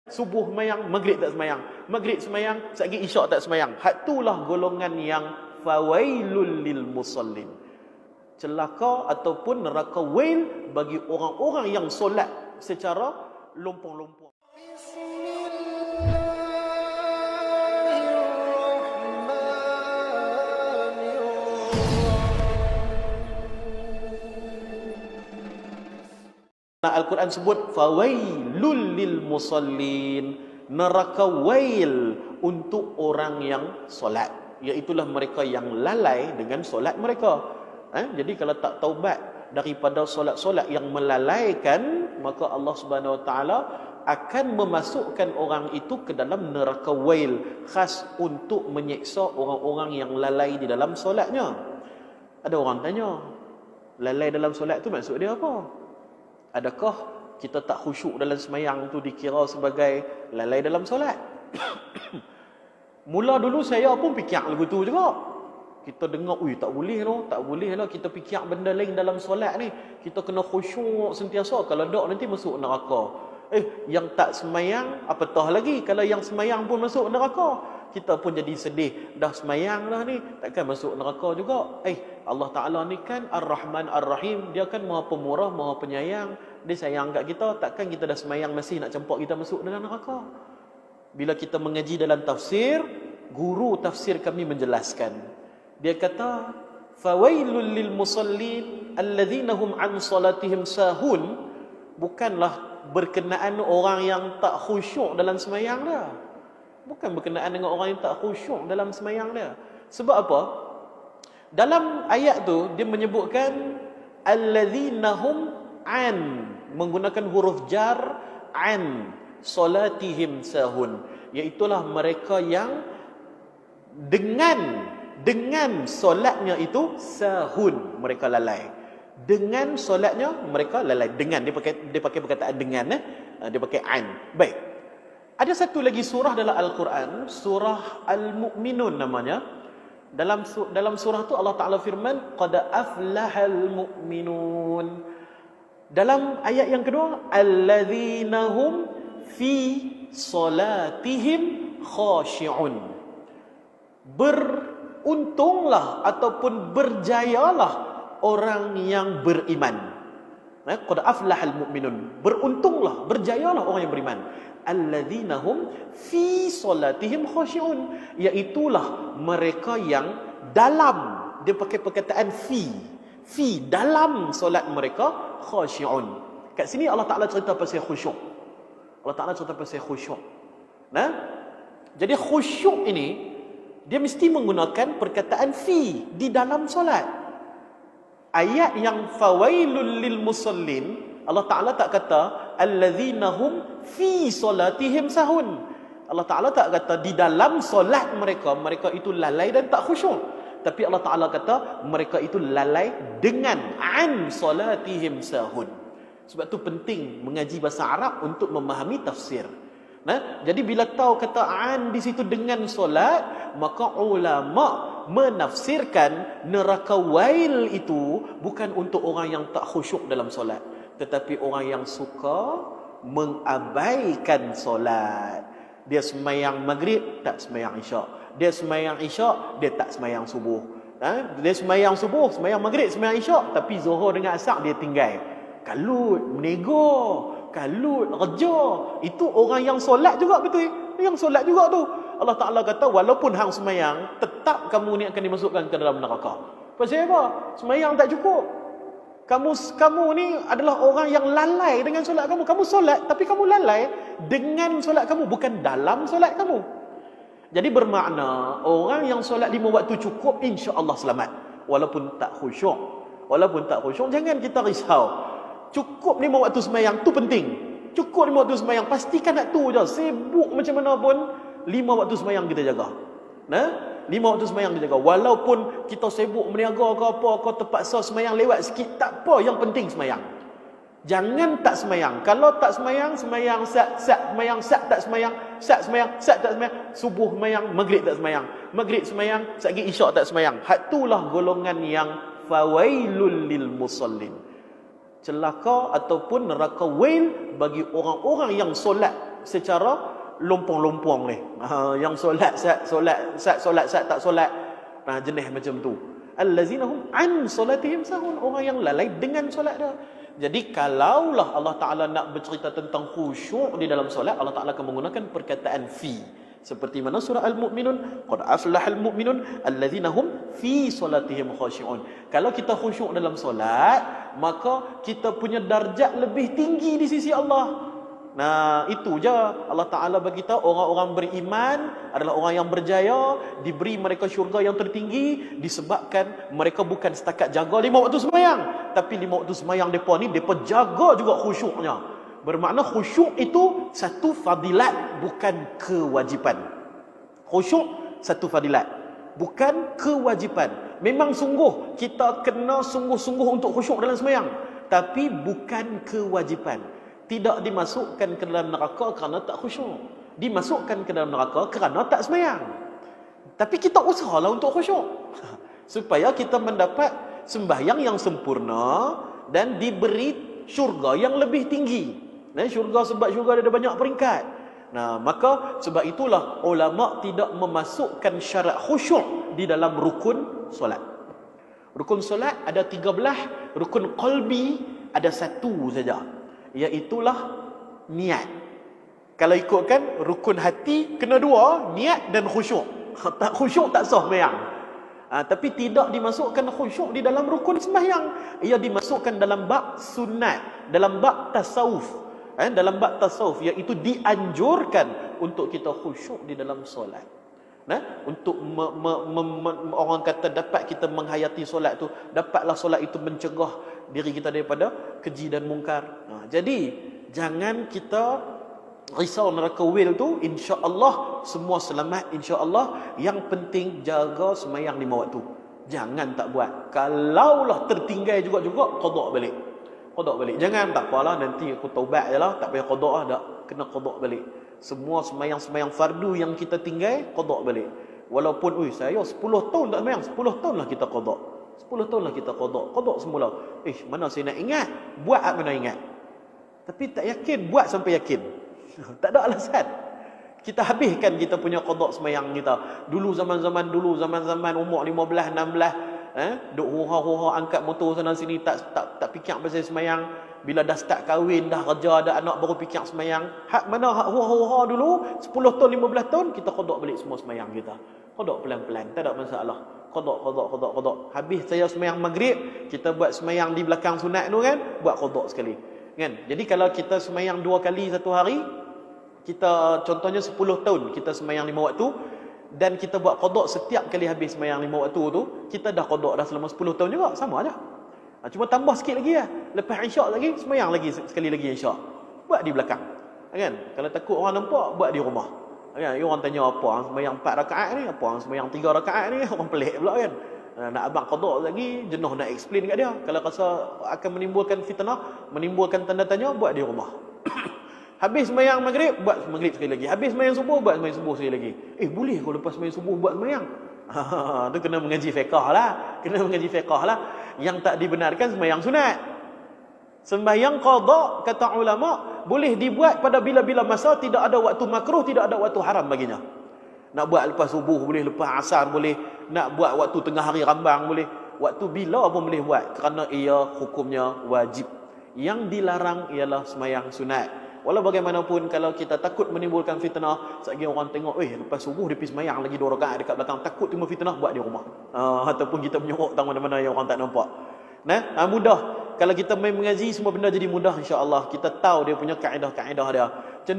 Subuh semayang, maghrib tak semayang. Maghrib semayang, sekali isyak tak semayang. Hak itulah golongan yang fawailul lil musallin. Celaka ataupun neraka wail bagi orang-orang yang solat secara lompong-lompong. Al-Quran sebut fawailul lil musallin, neraka wail untuk orang yang solat, iaitulah mereka yang lalai dengan solat mereka. Jadi kalau tak taubat daripada solat-solat yang melalaikan, maka Allah Subhanahu Wa Taala akan memasukkan orang itu ke dalam neraka wail, khas untuk menyeksa orang-orang yang lalai di dalam solatnya. Ada orang tanya, lalai dalam solat tu maksud dia apa? Adakah kita tak khusyuk dalam semayang tu dikira sebagai lalai dalam solat? Mula dulu saya pun fikir lagu tu juga. Kita dengar, tak boleh lah kita fikir benda lain dalam solat ni. Kita kena khusyuk sentiasa, kalau tak nanti masuk neraka. Yang tak semayang apatah lagi kalau yang semayang pun masuk neraka. Kita pun jadi sedih, dah semayang dah ni, takkan masuk neraka juga. Allah Ta'ala ni kan Ar-Rahman Ar-Rahim, dia kan Maha Pemurah, Maha Penyayang. Dia sayang kat kita, takkan kita dah semayang masih nak campak kita masuk dalam neraka. Bila kita mengaji dalam tafsir, guru tafsir kami menjelaskan. Dia kata, fawailul lil musallin alladhina hum an salatihim sahun, bukanlah berkenaan orang yang tak khusyuk dalam semayang dia. Bukan berkenaan dengan orang yang tak khusyuk dalam semayang dia. Sebab apa? Dalam ayat tu dia menyebutkan alladzina hum an, menggunakan huruf jar, an salatihim sahun, iaitulah mereka yang dengan solatnya itu sahun, mereka lalai. Dengan solatnya mereka lalai. Dengan dia pakai perkataan dengan, dia pakai an. Baik. Ada satu lagi surah dalam Al-Quran, surah Al-Mu'minun namanya. Dalam surah tu Allah Ta'ala firman, qad aflahal mu'minun. Dalam ayat yang kedua, alladzina hum fi salatihim khashi'un. Beruntunglah ataupun berjayalah orang yang beriman. Qad aflahal mu'minun. Beruntunglah, berjayalah orang yang beriman. Alladzina hum fi salatihim khashi'un, iaitulah mereka yang dalam, dia pakai perkataan fi dalam solat mereka khashi'un. Kat sini Allah Taala cerita pasal khusyuk. Allah Taala cerita pasal khusyuk. Jadi khusyuk ini dia mesti menggunakan perkataan fi di dalam solat. Ayat yang fawailul lil musallin, Allah Ta'ala tak kata alladzina hum fi solatihim sahun. Allah Ta'ala tak kata di dalam solat mereka itu lalai dan tak khusyuk. Tapi Allah Ta'ala kata mereka itu lalai dengan an solatihim sahun. Sebab tu penting mengaji bahasa Arab untuk memahami tafsir. Jadi bila tahu kata an di situ dengan solat, maka ulama menafsirkan neraka wail itu bukan untuk orang yang tak khusyuk dalam solat, tetapi orang yang suka mengabaikan solat. Dia semayang maghrib, tak semayang isyak. Dia semayang isyak, dia tak semayang subuh. Dia semayang subuh, semayang maghrib, semayang isyak, tapi zuhur dengan asar dia tinggal. Kalut, menego, kalut, kerja. Itu orang yang solat juga, betul? Yang solat juga tu. Allah Ta'ala kata, walaupun hang semayang, tetap kamu ni akan dimasukkan ke dalam neraka. Pasal apa? Semayang tak cukup. Kamu ni adalah orang yang lalai dengan solat kamu. Kamu solat, tapi kamu lalai dengan solat kamu, bukan dalam solat kamu. Jadi bermakna, orang yang solat 5 waktu cukup, insya-Allah selamat. Walaupun tak khusyuk, jangan kita risau. Cukup 5 waktu semayang, tu penting. Cukup 5 waktu semayang, pastikan nak tu je. Sibuk macam mana pun, 5 waktu semayang kita jaga. 5 waktu semayang kita jaga. Walaupun kita sibuk meniaga ke apa, kau terpaksa semayang lewat sikit, tak apa, yang penting semayang. Jangan tak semayang. Kalau tak semayang, semayang sat, semayang sat, tak semayang, sat semayang, sat tak semayang, subuh semayang, maghrib tak semayang, maghrib semayang, satgi isyak tak semayang. Hak itulah golongan yang fawailul lil musallin. Celaka ataupun neraka wail bagi orang-orang yang solat secara lompong-lompong ni. Yang solat tak solat. Jenis macam tu. Allazina hum an solatihim sahun, orang yang lalai dengan solat dia. Jadi kalaulah Allah Ta'ala nak bercerita tentang khusyuk di dalam solat, Allah Ta'ala akan menggunakan perkataan fi. Seperti mana surah Al-Mu'minun, qad aflahal mu'minun allazina hum fi solatihim khashi'un. Kalau kita khusyuk dalam solat, maka kita punya darjat lebih tinggi di sisi Allah. Nah, itu je Allah Ta'ala bagi tahu orang-orang beriman adalah orang yang berjaya, diberi mereka syurga yang tertinggi disebabkan mereka bukan setakat jaga 5 waktu sembahyang, tapi 5 waktu sembahyang mereka jaga juga khusyuknya. Bermakna khusyuk itu satu fadilat, bukan kewajipan. Khusyuk satu fadilat, bukan kewajipan. Memang sungguh kita kena sungguh-sungguh untuk khusyuk dalam sembahyang, tapi bukan kewajipan. Tidak dimasukkan ke dalam neraka kerana tak khusyuk, dimasukkan ke dalam neraka kerana tak sembahyang. Tapi kita usahalah untuk khusyuk supaya kita mendapat sembahyang yang sempurna dan diberi syurga yang lebih tinggi. Syurga, sebab syurga ada banyak peringkat. Maka sebab itulah ulama tidak memasukkan syarat khusyuk di dalam rukun solat. Rukun solat ada 13, rukun qalbi ada 1 saja, iaitulah niat. Kalau ikutkan rukun hati kena 2, niat dan khusyuk. Tak khusyuk tak sah sembahyang. Tapi tidak dimasukkan khusyuk di dalam rukun sembahyang. Ia dimasukkan dalam bab sunat, dalam bab tasawuf. Dalam bab tasawuf, iaitu dianjurkan untuk kita khusyuk di dalam solat. Untuk orang kata dapat kita menghayati solat tu, dapatlah solat itu mencegah diri kita daripada keji dan mungkar. Jadi jangan kita risau neraka wil tu. Insya-Allah semua selamat, insya-Allah. Yang penting jaga sembahyang 5 waktu. Jangan tak buat. Kalaulah tertinggal juga qada balik. Qada balik. Jangan tak apalah nanti aku taubat jelah, tak payah qada dah. Kena qada balik. Semua sembahyang fardu yang kita tinggal qada balik. Walaupun saya 10 tahun tak sembahyang, 10 tahun lah kita qada. 10 tahun lah kita qada semula. Mana saya nak ingat? Buat mana ingat? Tapi tak yakin, buat sampai yakin. Tak ada alasan. Kita habiskan kita punya qada sembahyang kita. Dulu zaman-zaman umur 15, 16, duk hura-hura angkat motor sana sini, tak fikir pasal sembahyang. Bila dah start kahwin, dah kerja, ada anak, baru fikir sembahyang. Hak mana hak hura-hura dulu 10 tahun, 15 tahun kita qada balik semua sembahyang kita. Qada pelan-pelan, tak ada masalah. Qada. Habis saya sembahyang maghrib, kita buat sembahyang di belakang sunat tu kan, buat qada sekali. Kan? Jadi kalau kita sembahyang 2 kali satu hari, kita contohnya 10 tahun kita sembahyang 5 waktu, dan kita buat qada setiap kali habis sembahyang 5 waktu tu, kita dah qada dah selama 10 tahun juga, sama aja. Cuma tambah sikit lagi lah. Lepas isyak lagi, sembahyang lagi sekali lagi isyak. Buat di belakang. Kan? Kalau takut orang nampak, buat di rumah. Kan? Orang tanya apa orang sembahyang 4 rakaat ni, apa orang sembahyang 3 rakaat ni, orang pelik pula kan. Nak abang qada lagi, jenuh nak explain kat dia. Kalau rasa akan menimbulkan fitnah, menimbulkan tanda tanya, buat di rumah. Habis sembahyang maghrib, buat maghrib sekali lagi. Habis sembahyang subuh, buat sembahyang subuh sekali lagi. Boleh kalau lepas sembahyang subuh buat sembahyang? Tu kena mengaji fiqh lah. Yang tak dibenarkan sembahyang sunat. Sembahyang qada, kata ulama, boleh dibuat pada bila-bila masa, tidak ada waktu makruh, tidak ada waktu haram baginya. Nak buat lepas subuh boleh, lepas asar boleh, nak buat waktu tengah hari rambang boleh, waktu bila pun boleh buat, kerana ia hukumnya wajib. Yang dilarang ialah sembahyang sunat. Walau bagaimanapun, kalau kita takut menimbulkan fitnah, sekali orang tengok, lepas subuh dia pergi sembahyang lagi 2 rakaat dekat belakang, takut timbul fitnah, buat di rumah. Ataupun kita menyuruh tang mana-mana yang orang tak nampak. Mudah. Kalau kita main mengaji, semua benda jadi mudah, insya-Allah. Kita tahu dia punya kaedah-kaedah dia. Macam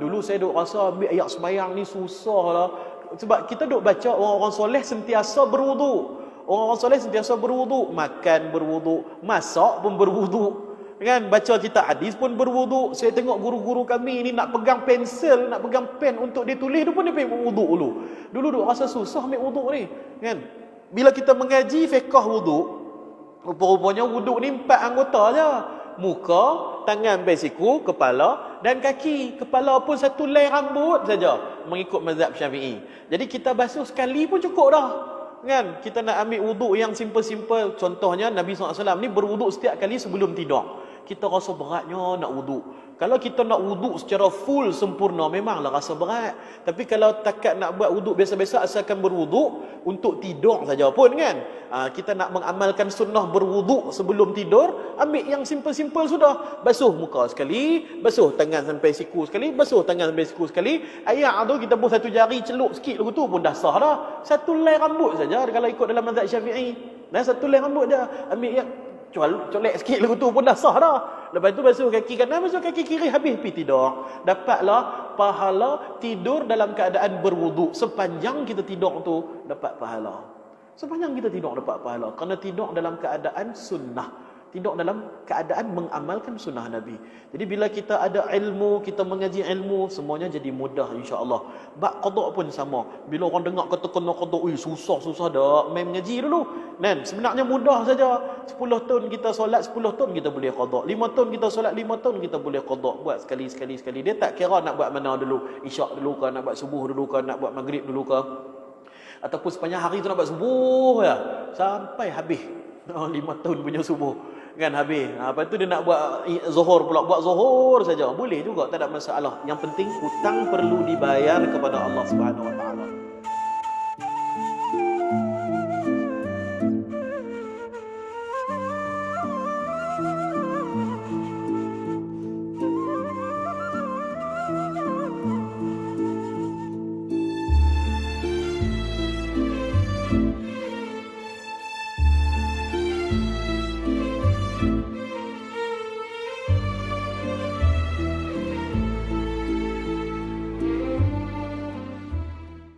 dulu saya duk rasa ambil ayat sembahyang ni susah lah. Sebab kita duk baca orang-orang soleh sentiasa berwuduk. Orang-orang soleh sentiasa berwuduk, makan berwuduk, masak pun berwuduk. Kan, baca kitab hadis pun berwuduk. Saya tengok guru-guru kami ni nak pegang pensel, nak pegang pen untuk dia tulis, dia pun dia pergi wuduk dulu. Dulu duk rasa susah ambil wuduk ni, kan? Bila kita mengaji fiqh wuduk, rupa-rupanya wuduk ni 4 anggota je. Muka, tangan sampai siku, kepala dan kaki. Kepala pun 1 helai rambut saja mengikut mazhab Syafi'i. Jadi kita basuh sekali pun cukup dah. Kan? Kita nak ambil wuduk yang simple-simple. Contohnya Nabi SAW ni berwuduk setiap kali sebelum tidur. kita rasa beratnya nak wuduk. Kalau kita nak wuduk secara full sempurna, memanglah rasa berat. Tapi kalau takat nak buat wuduk biasa-biasa, asalkan berwuduk untuk tidur saja pun kan. Kita nak mengamalkan sunnah berwuduk sebelum tidur, ambil yang simple-simple sudah. Basuh muka sekali, basuh tangan sampai siku sekali, basuh tangan sampai siku sekali. Ayak tu kita pun satu jari celup sikit lagu tu pun dah sah dah. Satu helai rambut saja kalau ikut dalam mazhab Syafi'i. Dan satu helai rambut je, ambil yang colek sikit lagu tu pun dah sah dah. Lepas tu basuh kaki kanan, basuh kaki kiri, habis pergi tidur. Dapatlah pahala tidur dalam keadaan berwuduk. Sepanjang kita tidur tu dapat pahala. Sepanjang kita tidur dapat pahala. Kerana tidur dalam keadaan sunnah. Tidur dalam keadaan mengamalkan sunnah Nabi. Jadi bila kita ada ilmu, kita mengaji ilmu, semuanya jadi mudah insya-Allah. Bab qada pun sama. Bila orang dengar kata kena qada, susah dah, main mengaji dulu. Dan sebenarnya mudah saja. 10 tahun kita solat, 10 tahun kita boleh qada. 5 tahun kita solat, 5 tahun kita boleh qada. Buat sekali. Dia tak kira nak buat mana dulu. Isyak dulu ke, nak buat subuh dulu ke, nak buat maghrib dulu ke. Ataupun sepanjang hari tu nak buat subuh ya. Sampai habis 5 tahun punya subuh. Kan habis. Lepas tu dia nak buat zuhur pula. Buat zuhur saja. Boleh juga. Tak ada masalah. Yang penting hutang perlu dibayar kepada Allah Subhanahu Wa Taala.